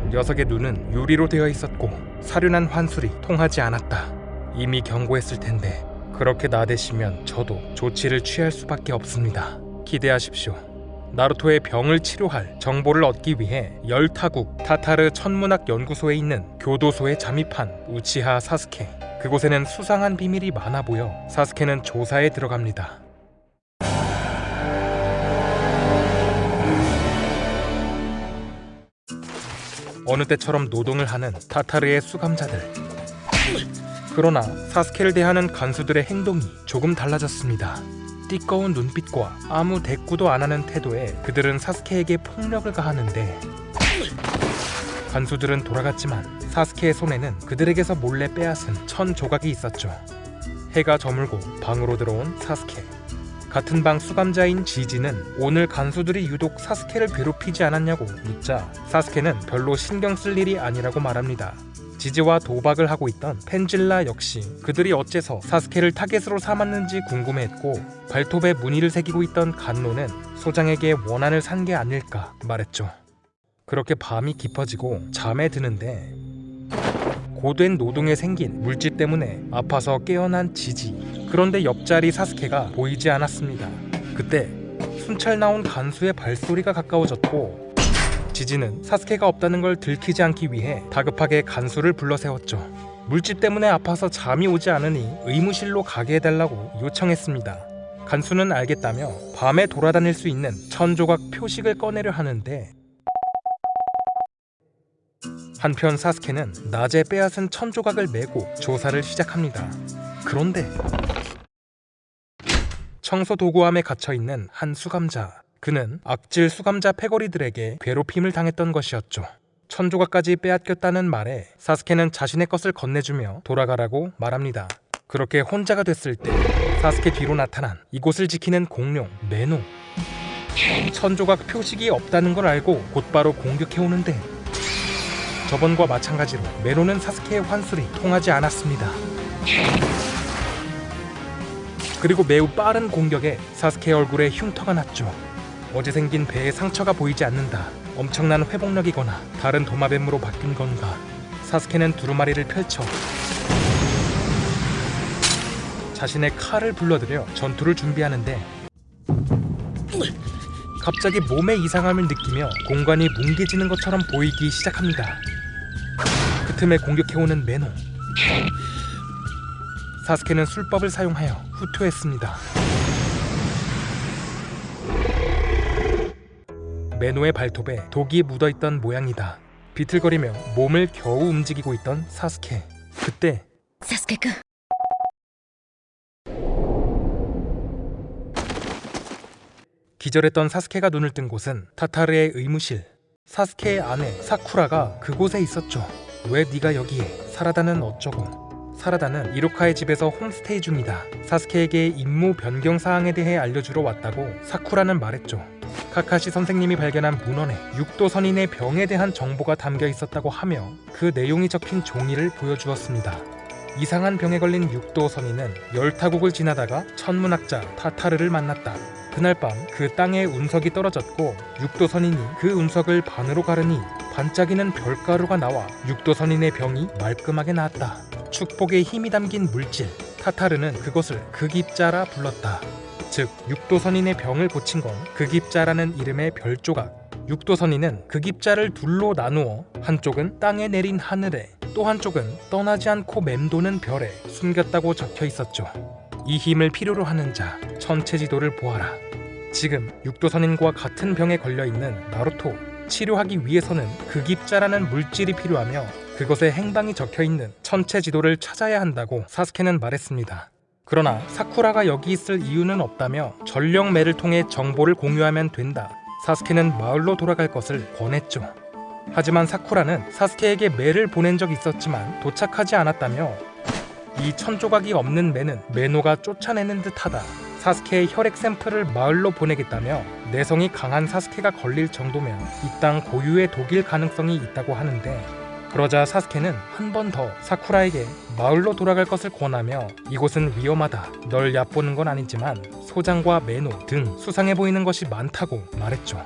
녀석의 눈은 유리로 되어 있었고 사륜한 환술이 통하지 않았다. 이미 경고했을 텐데 그렇게 나대시면 저도 조치를 취할 수밖에 없습니다. 기대하십시오. 나루토의 병을 치료할 정보를 얻기 위해 10타국 타타르 천문학 연구소에 있는 교도소에 잠입한 우치하 사스케. 그곳에는 수상한 비밀이 많아 보여 사스케는 조사에 들어갑니다. 어느 때처럼 노동을 하는 타타르의 수감자들. 그러나 사스케를 대하는 간수들의 행동이 조금 달라졌습니다. 띠꺼운 눈빛과 아무 대꾸도 안 하는 태도에 그들은 사스케에게 폭력을 가하는데, 간수들은 돌아갔지만 사스케의 손에는 그들에게서 몰래 빼앗은 1000 조각이 있었죠. 해가 저물고 방으로 들어온 사스케. 같은 방 수감자인 지지는 오늘 간수들이 유독 사스케를 괴롭히지 않았냐고 묻자 사스케는 별로 신경 쓸 일이 아니라고 말합니다. 지지와 도박을 하고 있던 펜질라 역시 그들이 어째서 사스케를 타겟으로 삼았는지 궁금해했고, 발톱에 무늬를 새기고 있던 간노는 소장에게 원한을 산 게 아닐까 말했죠. 그렇게 밤이 깊어지고 잠에 드는데 고된 노동에 생긴 물집 때문에 아파서 깨어난 지지. 그런데 옆자리 사스케가 보이지 않았습니다. 그때 순찰 나온 간수의 발소리가 가까워졌고, 지지는 사스케가 없다는 걸 들키지 않기 위해 다급하게 간수를 불러 세웠죠. 물집 때문에 아파서 잠이 오지 않으니 의무실로 가게 해달라고 요청했습니다. 간수는 알겠다며 밤에 돌아다닐 수 있는 1000 조각 표식을 꺼내려 하는데, 한편 사스케는 낮에 빼앗은 1000 조각을 메고 조사를 시작합니다. 그런데 청소 도구함에 갇혀있는 한 수감자. 그는 악질 수감자 패거리들에게 괴롭힘을 당했던 것이었죠. 1000 조각까지 빼앗겼다는 말에 사스케는 자신의 것을 건네주며 돌아가라고 말합니다. 그렇게 혼자가 됐을 때 사스케 뒤로 나타난 이곳을 지키는 공룡 메노. 1000 조각 표식이 없다는 걸 알고 곧바로 공격해오는데, 저번과 마찬가지로 메노는 사스케의 환술이 통하지 않았습니다. 그리고 매우 빠른 공격에 사스케의 얼굴에 흉터가 났죠. 어제 생긴 배에 상처가 보이지 않는다. 엄청난 회복력이거나 다른 도마뱀으로 바뀐 건가. 사스케는 두루마리를 펼쳐 자신의 칼을 불러들여 전투를 준비하는데, 갑자기 몸에 이상함을 느끼며 공간이 뭉개지는 것처럼 보이기 시작합니다. 그 틈에 공격해오는 메노. 사스케는 술법을 사용하여 후퇴했습니다. 메노의 발톱에 독이 묻어있던 모양이다. 비틀거리며 몸을 겨우 움직이고 있던 사스케. 그때 사스케-군. 기절했던 사스케가 눈을 뜬 곳은 타타르의 의무실. 사스케의 아내 사쿠라가 그곳에 있었죠. 왜 네가 여기에? 사라다는 어쩌고? 사라다는 이루카의 집에서 홈스테이 중이다. 사스케에게 임무 변경 사항에 대해 알려주러 왔다고 사쿠라는 말했죠. 카카시 선생님이 발견한 문헌에 육도 선인의 병에 대한 정보가 담겨 있었다고 하며 그 내용이 적힌 종이를 보여주었습니다. 이상한 병에 걸린 육도 선인은 10타국을 지나다가 천문학자 타타르를 만났다. 그날 밤 그 땅에 운석이 떨어졌고 육도 선인이 그 운석을 반으로 가르니 반짝이는 별가루가 나와 육도 선인의 병이 말끔하게 나았다. 축복의 힘이 담긴 물질. 타타르는 그것을 극입자라 불렀다. 즉 육도선인의 병을 고친 건 극입자라는 이름의 별조각. 육도선인은 극입자를 둘로 나누어 한쪽은 땅에 내린 하늘에, 또 한쪽은 떠나지 않고 맴도는 별에 숨겼다고 적혀 있었죠. 이 힘을 필요로 하는 자, 천체지도를 보아라. 지금 육도선인과 같은 병에 걸려있는 나루토. 치료하기 위해서는 극입자라는 물질이 필요하며 그것에 행방이 적혀있는 천체지도를 찾아야 한다고 사스케는 말했습니다. 그러나 사쿠라가 여기 있을 이유는 없다며 전령매를 통해 정보를 공유하면 된다. 사스케는 마을로 돌아갈 것을 권했죠. 하지만 사쿠라는 사스케에게 매를 보낸 적이 있었지만 도착하지 않았다며 이 1000 조각이 없는 매는 메노가 쫓아내는 듯하다. 사스케의 혈액 샘플을 마을로 보내겠다며 내성이 강한 사스케가 걸릴 정도면 이 땅 고유의 독일 가능성이 있다고 하는데, 그러자 사스케는 한 번 더 사쿠라에게 마을로 돌아갈 것을 권하며 이곳은 위험하다. 널 얕보는 건 아니지만 소장과 메노 등 수상해 보이는 것이 많다고 말했죠.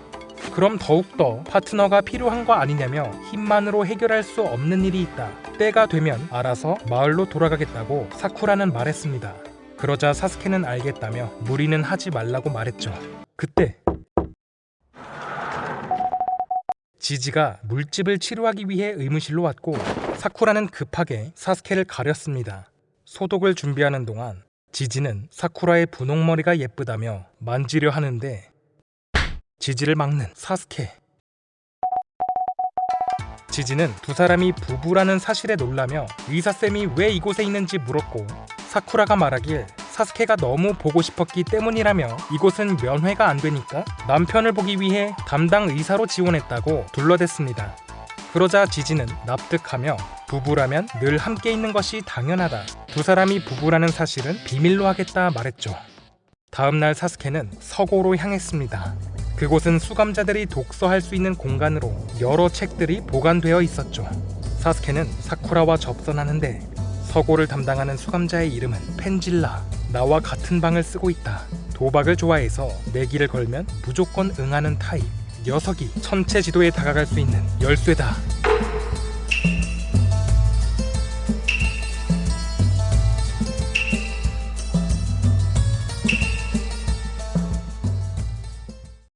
그럼 더욱더 파트너가 필요한 거 아니냐며 힘만으로 해결할 수 없는 일이 있다. 때가 되면 알아서 마을로 돌아가겠다고 사쿠라는 말했습니다. 그러자 사스케는 알겠다며 무리는 하지 말라고 말했죠. 그때 지지가 물집을 치료하기 위해 의무실로 왔고 사쿠라는 급하게 사스케를 가렸습니다. 소독을 준비하는 동안 지지는 사쿠라의 분홍머리가 예쁘다며 만지려 하는데 지지를 막는 사스케. 지지는 두 사람이 부부라는 사실에 놀라며 의사쌤이 왜 이곳에 있는지 물었고 사쿠라가 말하길 사스케가 너무 보고 싶었기 때문이라며 이곳은 면회가 안 되니까 남편을 보기 위해 담당 의사로 지원했다고 둘러댔습니다. 그러자 지지는 납득하며 부부라면 늘 함께 있는 것이 당연하다. 두 사람이 부부라는 사실은 비밀로 하겠다 말했죠. 다음날 사스케는 서고로 향했습니다. 그곳은 수감자들이 독서할 수 있는 공간으로 여러 책들이 보관되어 있었죠. 사스케는 사쿠라와 접선하는데 서고를 담당하는 수감자의 이름은 펜질라. 나와 같은 방을 쓰고 있다. 도박을 좋아해서 내기를 걸면 무조건 응하는 타입. 녀석이 천체 지도에 다가갈 수 있는 열쇠다.